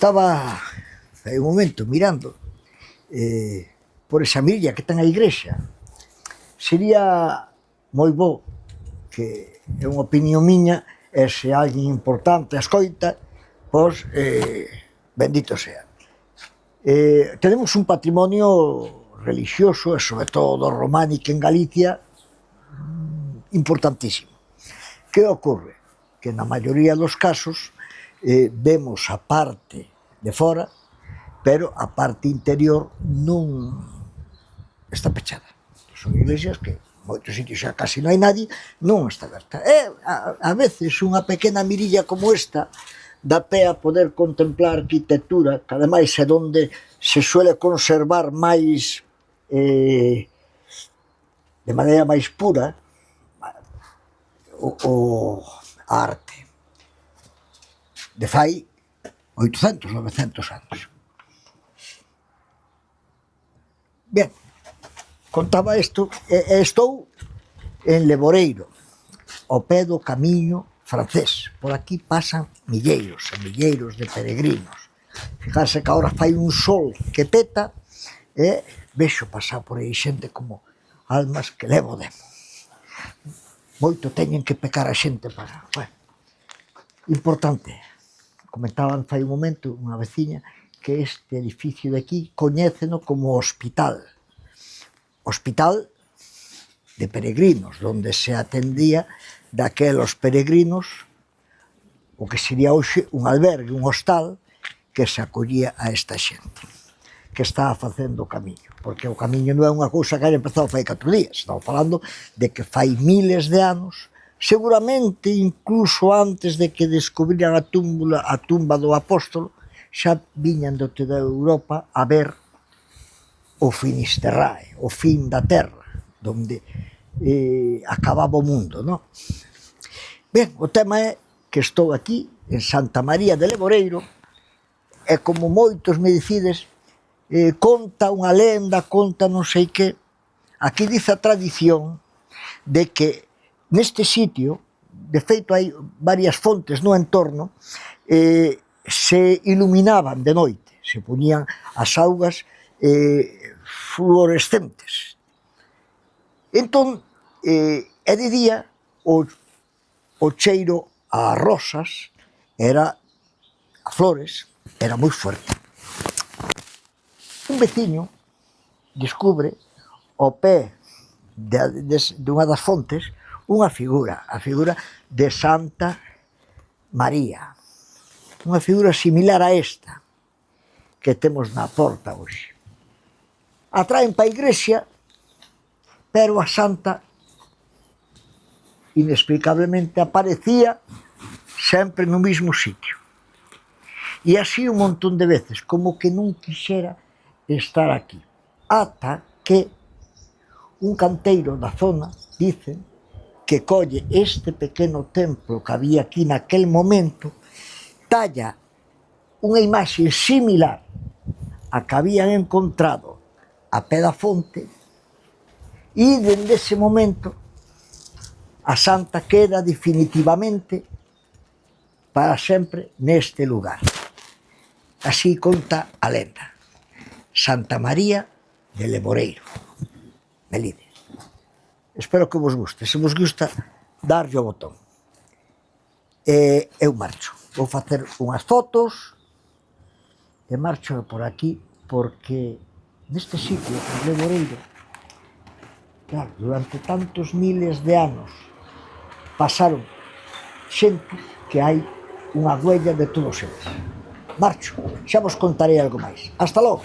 Estaba hai un momento mirando por esa milla que ten a igrexa. Sería moi bo, que é unha opinión miña, e se alguén importante a escoita, pois bendito sea. Tenemos un patrimonio religioso e sobre todo románico en Galicia importantísimo. Que ocorre? Que na maioría dos casos vemos a parte de fora, pero a parte interior non está pechada. Son iglesias que en moitos sitios xa casi non hai nadie, non está aberta. E a veces unha pequena mirilla como esta dá pé a poder contemplar arquitectura, que ademais é donde se suele conservar máis de maneira máis pura a arte de fai 800, 900 anos. Ben, contaba isto, e estou en Leboreiro, ao pé do camiño francés. Por aquí pasan milleiros e milleiros de peregrinos. Fijarse que agora fai un sol que peta e vexo pasar por aí xente como almas que levo demo. Moito teñen que pecar a xente para... Bueno, importante. Comentaban fai un momento unha veciña que este edificio de aquí coñéceno como hospital. Hospital de peregrinos, donde se atendía daquelos peregrinos o que sería hoxe un albergue, un hostal, que se acollía a esta xente que está facendo o camiño, porque o camiño non é unha cousa que haya empezado fai 4 días, estamos falando de que fai miles de anos, seguramente incluso antes de que descubriran a tumba do apóstolo, xa viñan de toda Europa a ver o Finisterrae, o fin da terra, donde acababa o mundo, non? Ben, o tema é que estou aquí, en Santa María de Leboreiro, e como moitos me dicides, conta unha lenda, conta non sei que, aquí dice a tradición de que neste sitio, de feito hai varias fontes no entorno, se iluminaban de noite, se poñían as augas fluorescentes. Entón, e de día, o cheiro a rosas, a flores, era moi fuerte. Un veciño descubre ao pé dunha das fontes unha figura, a figura de Santa María, unha figura similar a esta que temos na porta hoxe. A traen para a igrexa, pero a santa inexplicablemente aparecía sempre no mismo sitio. E así un montón de veces, como que non quixera estar aquí. Ata que un canteiro da zona, dicen, que colle este pequeno templo que había aquí naquel momento, talla unha imaxe similar a que habían encontrado a pé da fonte, e dende ese momento a santa queda definitivamente para sempre neste lugar. Así conta a lenda. Santa María de Leboreiro, Melide. Espero que vos guste. Se vos gusta, darlle o botón. Eu marcho. Vou facer unhas fotos e marcho por aquí porque neste sitio, en Leboreiro, claro, durante tantos miles de anos pasaron xente que hai unha huella de todos eles. Marcho, xa vos contarei algo máis. Hasta logo.